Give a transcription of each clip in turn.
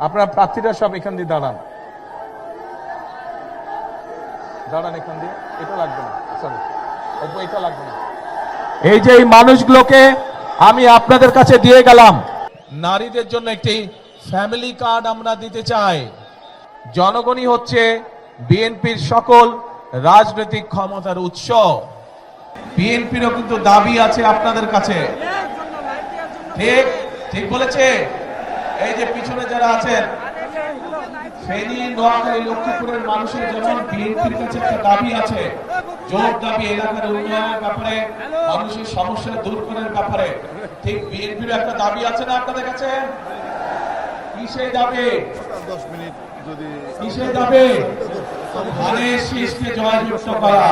আপনার প্রার্থীরা সব এখান দিয়ে দাঁড়ান, দাঁড়ান এখান দিয়ে। এটা লাগবে না, সরি এটা লাগবে না। এই যে এই মানুষগুলোকে আমি আপনাদের কাছে দিয়ে গেলাম, নারীদের জন্য একটি ফ্যামিলি কার্ড আমরা দিতে চাই। জনগণই হচ্ছে বিএনপির সকল রাজনৈতিক ক্ষমতার উৎস। বিএনপিরও কিন্তু দাবি আছে আপনাদের কাছে, ঠিক ঠিক বলেছে। এই যে পিছনে যারা আছেন, ফেনী, নোয়াখালী, লক্ষ্মীপুরের মানুষের যেমন বিএনপির কাছে একটা দাবি আছে, জোর দাবি এলাকার উন্নয়নের ব্যাপারে, মানুষের সমস্যা দূর করার ব্যাপারে, ঠিক বিএনপির একটা দাবি আছে না আপনাদের কাছে? কি সেই দাবি? 10 মিনিট যদি কিসের দাবি? ধানের শীষকে জয়যুক্ত করা,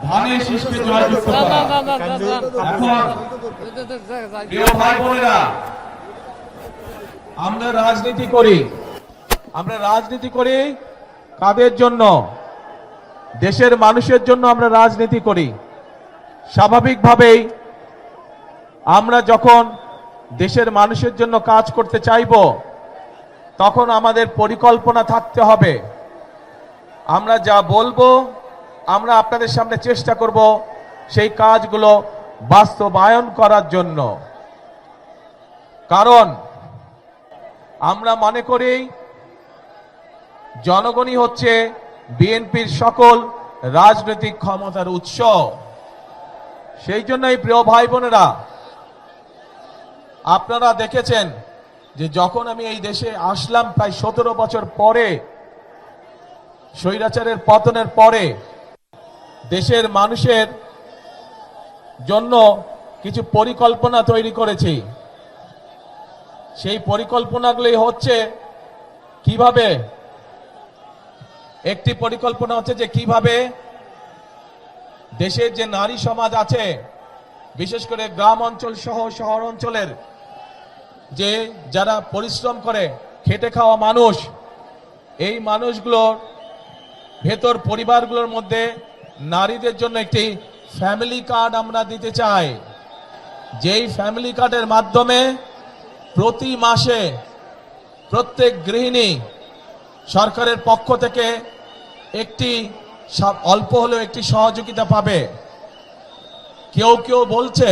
ধানের শীষকে জয়যুক্ত করা। এখন প্রিয় ভাই বোনেরা, আমরা রাজনীতি করি, আমরা রাজনীতি করি কাদের জন্য? দেশের মানুষের জন্য আমরা রাজনীতি করি। স্বাভাবিকভাবেই আমরা যখন দেশের মানুষের জন্য কাজ করতে চাইব, তখন আমাদের পরিকল্পনা থাকতে হবে। আমরা যা বলবো, আমরা আপনাদের সামনে চেষ্টা করব সেই কাজগুলো বাস্তবায়ন করার জন্য। কারণ আমরা মনে করি জনগণই হচ্ছে বিএনপির সকল রাজনৈতিক ক্ষমতার উৎস। সেই জন্যই প্রিয় ভাই বোনেরা, আপনারা দেখেছেন যে যখন আমি এই দেশে আসলাম প্রায় 17 বছর পরে, স্বৈরাচারের পতনের পরে, দেশের মানুষের জন্য কিছু পরিকল্পনা তৈরি করেছি। সেই পরিকল্পনাগুলি হচ্ছে কিভাবে, একটি পরিকল্পনা হচ্ছে যে কিভাবে দেশের যে নারী সমাজ আছে, বিশেষ করে গ্রাম অঞ্চল সহ শহর অঞ্চলের যে যারা পরিশ্রম করে খেটে খাওয়া মানুষ, এই মানুষগুলোর ভেতর পরিবারগুলোর মধ্যে নারীদের জন্য একটি ফ্যামিলি কার্ড আমরা দিতে চাই। যেই ফ্যামিলি কার্ডের মাধ্যমে প্রতি মাসে প্রত্যেক গৃহিণী সরকারের পক্ষ থেকে একটি অল্প হলেও একটি সহযোগিতা পাবে। কেউ কেউ বলছে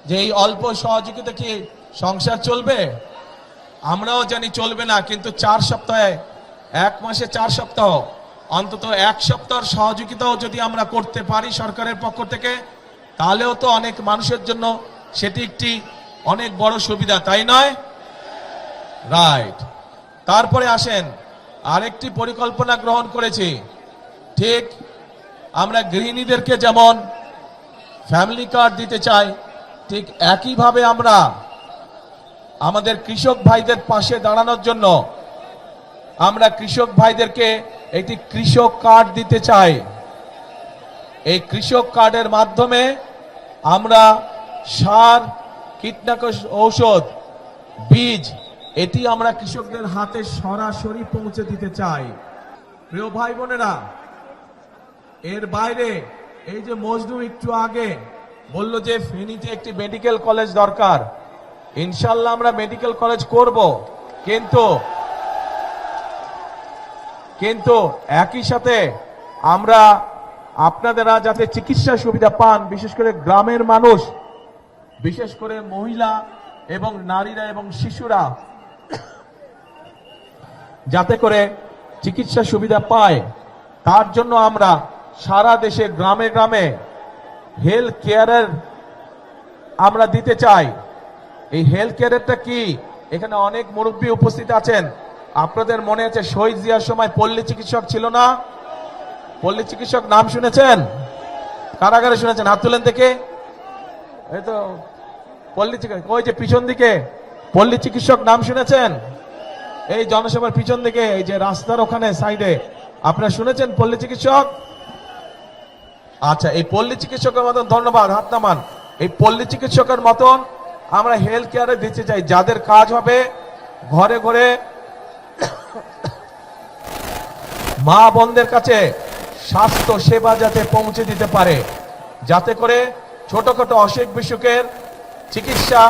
যে এই অল্প সহযোগিতা কি সংসার চলবে? আমরাও জানি চলবে না, কিন্তু 4 সপ্তাহে, 1 মাসে 4 সপ্তাহ, অন্তত 1 সপ্তাহের সহযোগিতাও যদি আমরা করতে পারি সরকারের পক্ষ থেকে, তাহলেও তো অনেক মানুষের জন্য সেটি একটি অনেক বড় সুবিধা, তাই নয়? রাইট। তারপরে আসেন, আরেকটি পরিকল্পনা গ্রহণ করেছি। ঠিক আমরা গৃহিণীদেরকে যেমন ফ্যামিলি কার্ড দিতে চাই, ঠিক একইভাবে আমরা আমাদের কৃষক ভাইদের পাশে দাঁড়ানোর জন্য আমরা কৃষক ভাইদেরকে একটি কৃষক কার্ড দিতে চাই। এই কৃষক কার্ডের মাধ্যমে আমরা সার, কীটনাশক ঔষধ, বীজ, এটি আমরা কৃষকদের হাতে সরাসরি পৌঁছে দিতে চাই। প্রিয় ভাই বোনেরা, এর বাইরে এই যে মজনু একটু আগে বলল যে ফেনীতে একটি মেডিকেল কলেজ দরকার, ইনশাল্লাহ আমরা মেডিকেল কলেজ করব, কিন্তু একই সাথে আমরা আপনারা যাতে চিকিৎসা সুবিধা পান, বিশেষ করে গ্রামের মানুষ, বিশেষ করে মহিলা এবং নারীরা এবং শিশুরা যাতে করে চিকিৎসা সুবিধা পায়, তার জন্য আমরা সারা দেশে গ্রামে গ্রামে হেলথ কেয়ারের আমরা দিতে চাই। এই হেলথ কেয়ারটা কি? এখানে অনেক মুরব্বী উপস্থিত আছেন, আপনাদের মনে আছে শহীদ জিয়ার সময় পল্লী চিকিৎসক ছিল না? পল্লী চিকিৎসক নাম শুনেছেন? কারাগারে শুনেছেন? হাত তুলেন দেখে। এই তো পল্লী চিকিৎসক, ওই যে পিছন দিকে পল্লী চিকিৎসক নাম শুনেছেন? এই জনসভার পিছন দিকে, এই যে রাস্তার ওখানে সাইডে, আপনারা শুনেছেন পল্লী চিকিৎসক? আচ্ছা, এই পল্লী চিকিৎসকের মতন, ধন্যবাদ, হাত নামান। এই পল্লী চিকিৎসকের মতন আমরা হেলথ কেয়ারে দিতে চাই, যাদের কাজ হবে ঘরে ঘরে মা বোনদের কাছে স্বাস্থ্য সেবা যাতে পৌঁছে দিতে পারে, যাতে করে ছোটখাটো অসুখ বিসুখের চিকিৎসা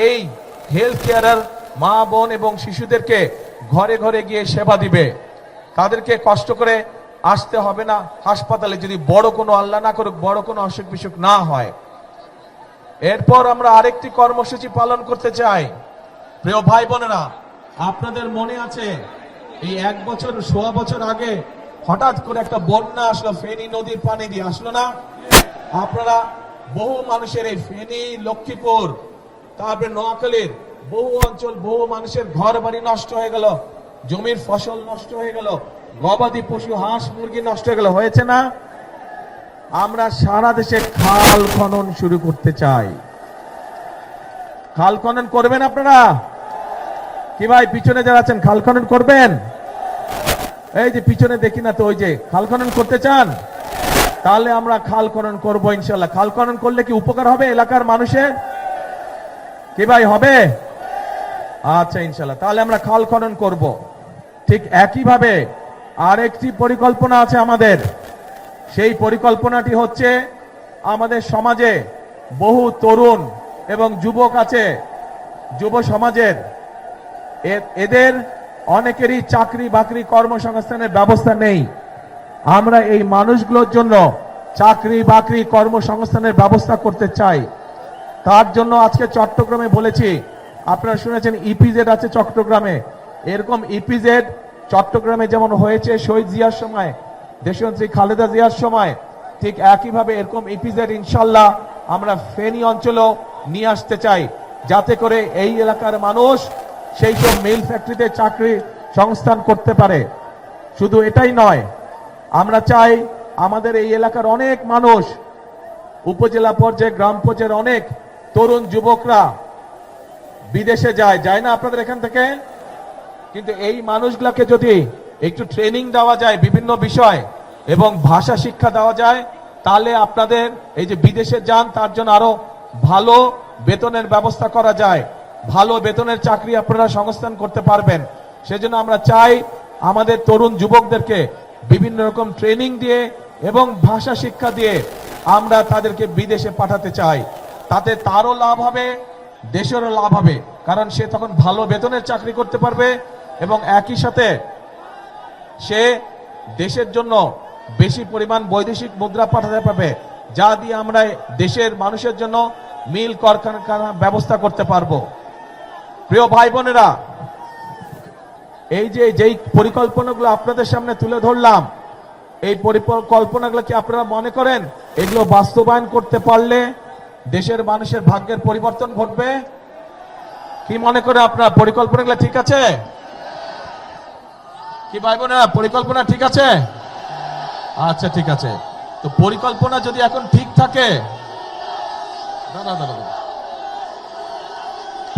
এই হেলথ কেয়ারের মা বোন এবং শিশুদেরকে ঘরে ঘরে গিয়ে সেবা দিবে। তাদেরকে কষ্ট করে আসতে হবে না হাসপাতালে, যদি বড় কোনো, আল্লাহ না করুক, বড় কোনো অসুখ বিসুখ না হয়। এরপর আমরা আরেকটি কর্মসূচি পালন করতে চাই। প্রিয় ভাই বোনেরা, আপনাদের মনে আছে এই 1 বছর, 1.25 বছর আগে হঠাৎ করে একটা বন্যা আসলো, ফেনী নদীর পানি দিয়ে আসলো না? আপনারা বহু মানুষের, এই ফেনী, লক্ষ্মীপুর, তারপরে নোয়াখালীর বহু অঞ্চল, বহু মানুষের ঘর বাড়ি নষ্ট হয়ে গেল, জমির ফসল নষ্ট হয়ে গেল, গবাদি পশু, হাঁস মুরগি নষ্ট হয়ে গেল, হয়েছে না? আমরা সারা দেশে খাল খনন শুরু করতে চাই। খাল খনন করবেন আপনারা কি ভাই? পিছনে যারা আছেন খাল খনন করবেন? এই যে পিছনে দেখি না তো, ওই যে খাল খনন করতে চান? তাহলে আমরা খাল খনন করবো ইনশাল্লাহ। খাল খনন করলে কি উপকার হবে এলাকার মানুষের? কি ভাই, হবে? আচ্ছা ইনশাল্লাহ, তাহলে আমরা খাল খনন করব। ঠিক একইভাবে আরেকটি পরিকল্পনা আছে আমাদের। সেই পরিকল্পনাটি হচ্ছে, আমাদের সমাজে বহু তরুণ এবং যুবক আছে, যুব সমাজের, এদের অনেকেরই চাকরি বাকরি কর্মসংস্থানের ব্যবস্থা নেই। আমরা এই মানুষগুলোর জন্য চাকরি বাকরি কর্মসংস্থানের ব্যবস্থা করতে চাই। তার জন্য আজকে চট্টগ্রামে বলেছি, আপনারা শুনেছেন ইপিজেড আছে চট্টগ্রামে। এরকম ইপিজেড চট্টগ্রামে যেমন হয়েছে শহীদ জিয়ার সময়, দেশনেত্রী খালেদা জিয়ার সময়, ঠিক একইভাবে এরকম ইপিজেড ইনশাল্লাহ আমরা ফেনী অঞ্চলেও নিয়ে আসতে চাই, যাতে করে এই এলাকার মানুষ সেই সব মিল ফ্যাক্টরিতে চাকরি সংস্থান করতে পারে। শুধু এটাই নয়, আমরা চাই আমাদের এই এলাকার অনেক মানুষ, উপজেলা পর্যায়ে, গ্রাম পর্যায়ের অনেক তরুণ যুবকরা বিদেশে যায় না আপনাদের এখান থেকে? কিন্তু এই মানুষগুলোকে যদি একটু ট্রেনিং দেওয়া যায় বিভিন্ন বিষয় এবং ভাষা শিক্ষা দেওয়া যায়, তাহলে আপনাদের এই যে বিদেশে যান তার জন্য আরো ভালো বেতনের ব্যবস্থা করা যায়, ভালো বেতনের চাকরি আপনারা সংস্থান করতে পারবেন। সেজন্য আমরা চাই আমাদের তরুণ যুবকদেরকে বিভিন্ন রকম ট্রেনিং দিয়ে এবং ভাষা শিক্ষা দিয়ে আমরা তাদেরকে বিদেশে পাঠাতে চাই। তাতে তারও লাভ হবে, দেশেরও লাভ হবে, কারণ সে তখন ভালো বেতনের চাকরি করতে পারবে এবং একই সাথে সে দেশের জন্য বেশি পরিমাণ বৈদেশিক মুদ্রা পাঠাতে পারবে, যা দিয়ে আমরা দেশের মানুষের জন্য মিল কারখানা ব্যবস্থা করতে পারবো। প্রিয় ভাই বোনেরা, এই যে যেই পরিকল্পনাগুলো আপনাদের সামনে তুলে ধরলাম, এই পরিকল্পনাগুলো কি আপনারা মনে করেন এগুলো বাস্তবায়ন করতে পারলে দেশের মানুষের ভাগ্যের পরিবর্তন ঘটবে? কি মনে করে আপনার পরিকল্পনাগুলো ঠিক আছে? কি ভাই বোনেরা, পরিকল্পনা ঠিক আছে? আচ্ছা ঠিক আছে। তো পরিকল্পনা যদি এখন ঠিক থাকে,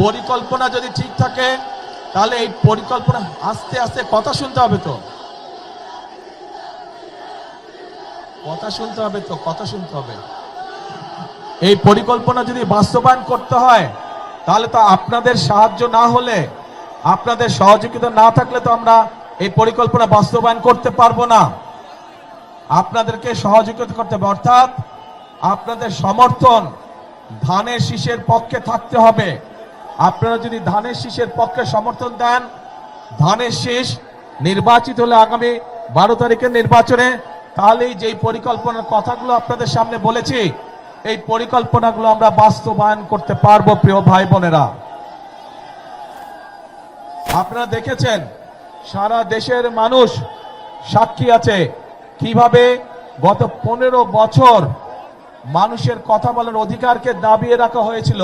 পরিকল্পনা যদি ঠিক থাকে, তাহলে এই পরিকল্পনা আস্তে আস্তে, কথা শুনতে হবে তো, কথা শুনতে হবে তো, কথা শুনতে হবে। এই পরিকল্পনা যদি বাস্তবায়ন করতে হয়, তাহলে তো আপনাদের সাহায্য না হলে, আপনাদের সহযোগিতা না থাকলে তো আমরা এই পরিকল্পনা বাস্তবায়ন করতে পারবো না। আপনাদেরকে সহযোগিতা করতে হবে, অর্থাৎ আপনাদের সমর্থন ধানের শীষের পক্ষে থাকতে হবে। আপনারা যদি ধানের শীষের পক্ষে সমর্থন দেন, ধানের শীষ নির্বাচিত হলে আগামী 12 তারিখের নির্বাচনে, তাহলেই যেই পরিকল্পনার কথাগুলো আপনাদের সামনে বলেছি, এই পরিকল্পনাগুলো আমরা বাস্তবায়ন করতে পারবো। প্রিয় ভাই বোনেরা, আপনারা দেখেছেন সারা দেশের মানুষ সাক্ষী আছে কিভাবে গত 15 বছর মানুষের কথা বলার অধিকারকে দাবিয়ে রাখা হয়েছিল,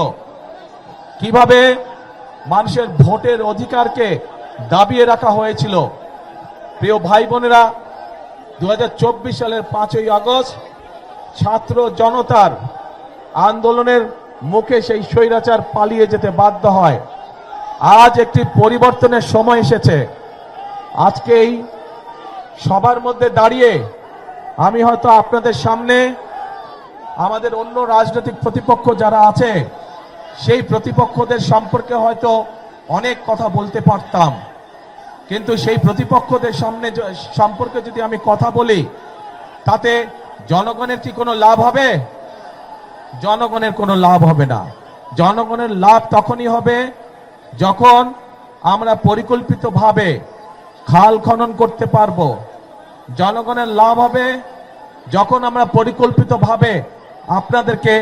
কিভাবে মানুষের ভোটের অধিকারকে দাবিয়ে রাখা হয়েছিল। প্রিয় ভাই বোনেরা, 2024 সালের 5ই আগস্ট ছাত্র জনতার আন্দোলনের মুখে সেই স্বৈরাচার পালিয়ে যেতে বাধ্য হয়। আজ একটি পরিবর্তনের সময় এসেছে। আজকেই সবার মধ্যে দাঁড়িয়ে আমি হয়তো আপনাদের সামনে আমাদের অন্য রাজনৈতিক প্রতিপক্ষ যারা আছে সেই প্রতিপক্ষদের সম্পর্কে হয়তো অনেক কথা বলতে পারতাম, কিন্তু সেই প্রতিপক্ষদের সামনে সম্পর্কে যদি আমি কথা বলি, তাতে জনগণের কি কোনো লাভ হবে? জনগণের কোনো লাভ হবে না। জনগণের লাভ তখনই হবে যখন আমরা পরিকল্পিতভাবে খাল খনন করতে পারবো, জনগণের লাভ হবে। যখন আমরা পরিকল্পিতভাবে আপনাদেরকে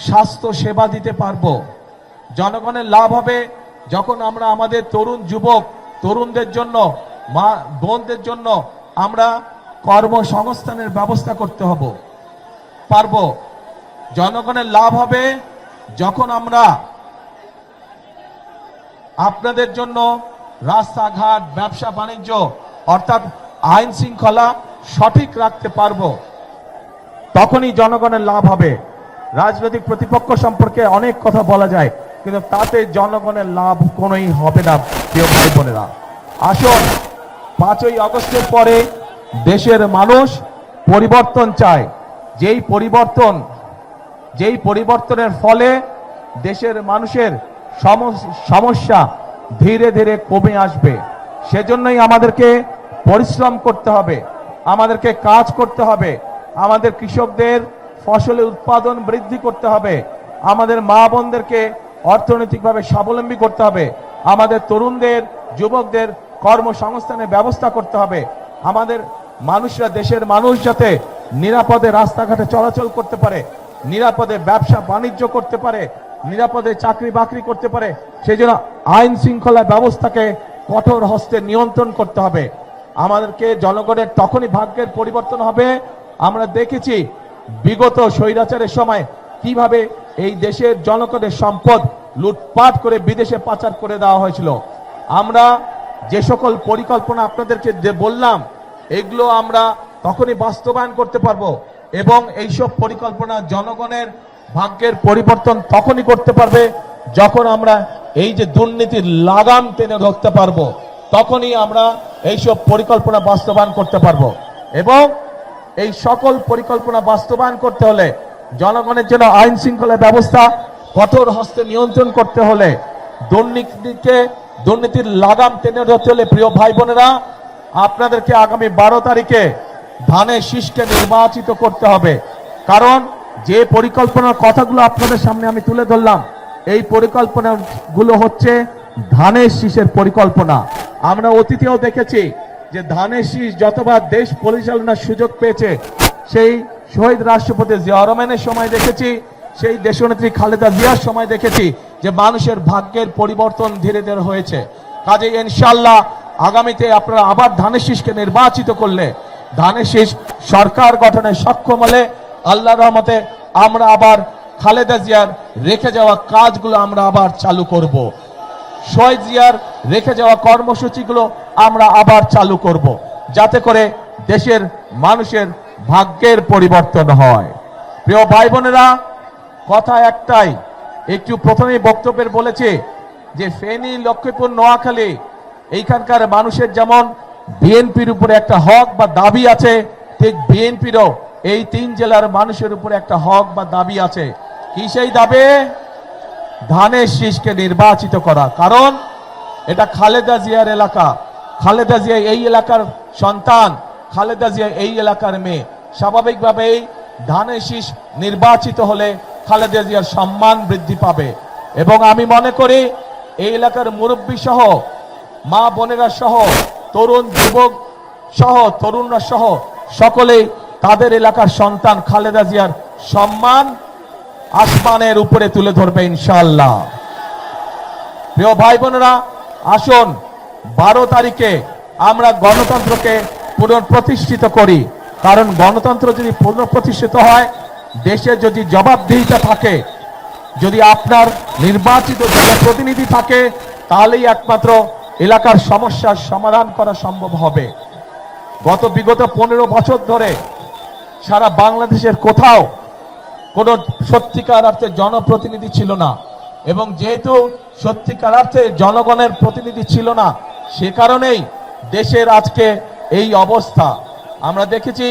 স্বাস্থ্য সেবা দিতে পারবো, জনগণের লাভ হবে। যখন আমরা আমাদের তরুণ যুবক তরুণদের জন্য, মা বোনদের জন্য আমরা কর্মসংস্থানের ব্যবস্থা করতে পারবো। জনগণের লাভ হবে যখন আমরা আপনাদের জন্য রাস্তাঘাট, ব্যবসা বাণিজ্য অর্থাৎ আইন শৃঙ্খলা সঠিক রাখতে পারবো, তখনই জনগণের লাভ হবে। রাজনৈতিক প্রতিপক্ষ সম্পর্কে অনেক কথা বলা যায়, কিন্তু তাতে জনগণের লাভ কোনোই হবে না। প্রিয় ভাই বোনেরা, আসুন 5ই আগস্টের পরে দেশের মানুষ পরিবর্তন চায়। যেই পরিবর্তনের ফলে দেশের মানুষের সমস্যা ধীরে ধীরে কমে আসবে। সেজন্যই আমাদেরকে পরিশ্রম করতে হবে, আমাদেরকে কাজ করতে হবে, আমাদের কৃষকদের ফসলের উৎপাদন বৃদ্ধি করতে হবে, আমাদের মা বোনদেরকে অর্থনৈতিকভাবে স্বাবলম্বী করতে হবে, আমাদের তরুণদের, যুবকদের কর্মসংস্থানের ব্যবস্থা করতে হবে। আমাদের মানুষরা, দেশের মানুষ যাতে নিরাপদে রাস্তাঘাটে চলাচল করতে পারে, নিরাপদে ব্যবসা বাণিজ্য করতে পারে, নিরাপদে চাকরি বাকরি করতে পারে, সেই জন্য আইন শৃঙ্খলা ব্যবস্থাকে কঠোর হস্তে নিয়ন্ত্রণ করতে হবে। আমাদেরকে জনগণের তখনই ভাগ্যের পরিবর্তন হবে। আমরা দেখেছি বিগত স্বৈরাচারের সময় কিভাবে এই দেশের জনগণের সম্পদ লুটপাট করে বিদেশে পাচার করে দেওয়া হয়েছিল। আমরা যে সকল পরিকল্পনা আপনাদেরকে যে বললাম, এগুলো আমরা তখনই বাস্তবায়ন করতে পারবো, এবং এইসব পরিকল্পনা জনগণের ভাগ্যের পরিবর্তন তখনই করতে পারবে যখন আমরা এই যে দুর্নীতির লাগাম টেনে ধরতে পারবো, তখনই আমরা এইসব পরিকল্পনা বাস্তবায়ন করতে পারবো। এবং এই সকল পরিকল্পনা বাস্তবায়ন করতে হলে, জনগণের জন্য আইন শৃঙ্খলা ব্যবস্থা কঠোর হস্তে নিয়ন্ত্রণ করতে হলে, দুর্নীতির লাগাম টেনে ধরতে হলে, প্রিয় ভাই বোনেরা, আপনাদেরকে আগামী 12 তারিখে ধানের শীষকে নির্বাচিত করতে হবে। কারণ যে পরিকল্পনার কথাগুলো আপনাদের সামনে আমি তুলে ধরলাম, এই পরিকল্পনাগুলো হচ্ছে ধানের শীষের পরিকল্পনা। আমরা অতীতেও দেখেছি যে ধানের শীষ যতবার দেশ পরিচালনার সুযোগ পেয়েছে, সেই শহীদ রাষ্ট্রপতি জিয়া রহমানের সময় দেখেছি, সেই দেশনেত্রী খালেদা জিয়ার সময় দেখেছি যে মানুষের ভাগ্যের পরিবর্তন ধীরে ধীরে হয়েছে। কাজেই ইনশাআল্লাহ আগামীতে আপনারা আবার ধানের শীষকে নির্বাচিত করলে, ধানের শীষ সরকার গঠনে সক্ষম হলে, আল্লাহর রহমতে আমরা আবার খালেদা জিয়ার রেখে যাওয়া কাজগুলো আমরা আবার চালু করব। শহীদ জিয়ার রেখে যাওয়া কর্মসূচিগুলো আমরা আবার চালু করব, যাতে করে দেশের মানুষের ভাগ্যের পরিবর্তন হয়। প্রিয় ভাই বোনেরা, কথা একটাই, একটু প্রথমেই বক্তব্যের বলেছে যে ফেনী, লক্ষ্মীপুর, নোয়াখালী এইখানকার মানুষের যেমন বিএনপির উপরে একটা হক বা দাবি আছে, ঠিক বিএনপিরও এই 3 জেলার মানুষের উপরে একটা হক বা দাবি আছে। কি সেই দাবি? ধানের শীষকে নির্বাচিত করা। কারণ এটা খালেদা জিয়ার এলাকা, খালেদা জিয়া এই এলাকার সন্তান, খালেদা জিয়া এই এলাকার মেয়ে। স্বাভাবিকভাবেই ধানের শীষ নির্বাচিত হলে খালেদা জিয়ার সম্মান বৃদ্ধি পাবে। এবং আমি মনে করি এই এলাকার মুরব্বী সহ, মা বোনেরা সহ, তরুণ যুবক সহ, তরুণরা সহ সকলেই তাদের এলাকার সন্তান খালেদা জিয়ার সম্মান আসমানের উপরে তুলে ধরবে ইনশাআল্লাহ। প্রিয় ভাই বোনেরা, আসুন 12 তারিখে আমরা গণতন্ত্রকে পুনঃপ্রতিষ্ঠিত করি। কারণ গণতন্ত্র যদি পুনঃপ্রতিষ্ঠিত হয়, দেশে যদি জবাবদিহিতা থাকে, যদি আপনার নির্বাচিত জনপ্রতিনিধি থাকে, তাহলেই একমাত্র এলাকার সমস্যার সমাধান করা সম্ভব হবে। বিগত 15 বছর ধরে সারা বাংলাদেশের কোথাও কোনো সত্যিকার অর্থে জনপ্রতিনিধি ছিল না, এবং যেহেতু সত্যিকার অর্থে জনগণের প্রতিনিধি ছিল না, সে কারণেই দেশের আজকে এই অবস্থা। আমরা দেখেছি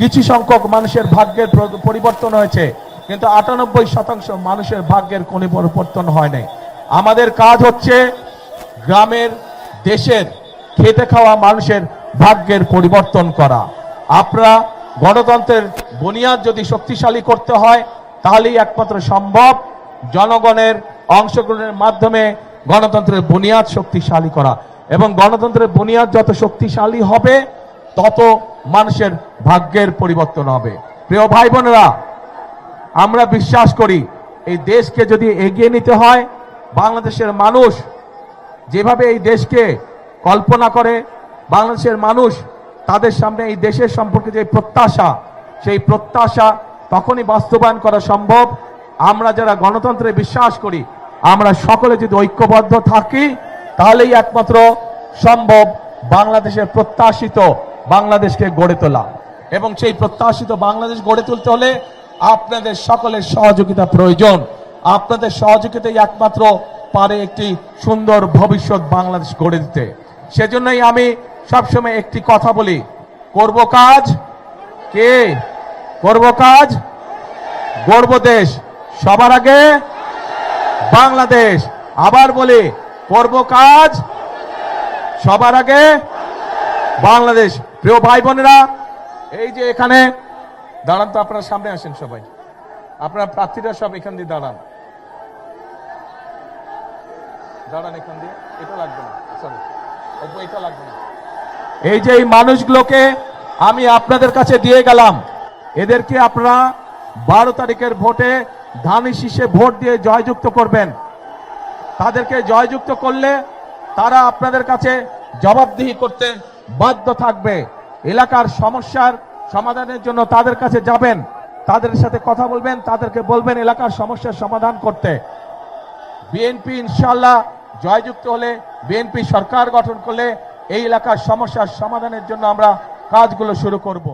কিছু সংখ্যক মানুষের ভাগ্যের পরিবর্তন হয়েছে, কিন্তু 98% মানুষের ভাগ্যের কোনো পরিবর্তন হয় নাই। আমাদের কাজ হচ্ছে গ্রামের, দেশের খেতে খাওয়া মানুষের ভাগ্যের পরিবর্তন করা। আপনারা গণতন্ত্রের বুনিয়াদ যদি শক্তিশালী করতে হয়, তাহলেই একমাত্র সম্ভব জনগণের অংশগ্রহণের মাধ্যমে গণতন্ত্রের বুনিয়াদ শক্তিশালী করা, এবং গণতন্ত্রের বুনিয়াদ যত শক্তিশালী হবে তত মানুষের ভাগ্যের পরিবর্তন হবে। প্রিয় ভাই বোনেরা, আমরা বিশ্বাস করি এই দেশকে যদি এগিয়ে নিতে হয়, বাংলাদেশের মানুষ যেভাবে এই দেশকে কল্পনা করে, বাংলাদেশের মানুষ তাদের সামনে এই দেশের সম্পর্কে যে প্রত্যাশা, সেই প্রত্যাশা তখনই বাস্তবায়ন করা সম্ভব আমরা যারা গণতন্ত্রে বিশ্বাস করি, আমরা সকলে যদি ঐক্যবদ্ধ থাকি, তাহলেই একমাত্র সম্ভব বাংলাদেশের প্রত্যাশিত বাংলাদেশকে গড়ে তোলা। এবং সেই প্রত্যাশিত বাংলাদেশ গড়ে তুলতে হলে আপনাদের সকলের সহযোগিতা প্রয়োজন। আপনাদের সহযোগিতাই একমাত্র পারে একটি সুন্দর ভবিষ্যৎ বাংলাদেশ গড়ে দিতে। সেজন্যই আমি সবসময় একটি কথা বলি, করব কাজ, কে করব কাজ, গড়ব দেশ, সবার আগে বাংলাদেশ। আবার বলি, করব কাজ, সবার আগে বাংলাদেশ। প্রিয় ভাই বোনেরা, এই যে এখানে দাঁড়ান তো, আপনারা সামনে আসেন সবাই, আপনারা প্রার্থীরা সব এখান দিয়ে দাঁড়ান, দাঁড়ান এখান দিয়ে, এটা লাগবে না, সরি এটা লাগবে না। এই যে এই মানুষগুলোকে আমি আপনাদের কাছে দিয়ে গেলাম, এদেরকে আপনারা 12 তারিখের ভোটে ধানের শীষে ভোট দিয়ে জয়যুক্ত করবেন। তাদেরকে জয়যুক্ত করলে তারা আপনাদের কাছে জবাবদিহি করতে বাধ্য থাকবে। এলাকার সমস্যার সমাধানের জন্য তাদের কাছে যাবেন, তাদের সাথে কথা বলবেন, তাদেরকে বলবেন এলাকার সমস্যার সমাধান করতে। বিএনপি ইনশাআল্লাহ জয়যুক্ত হলে, বিএনপি সরকার গঠন করলে এই এলাকার সমস্যার সমাধানের জন্য আমরা কাজগুলো শুরু করব।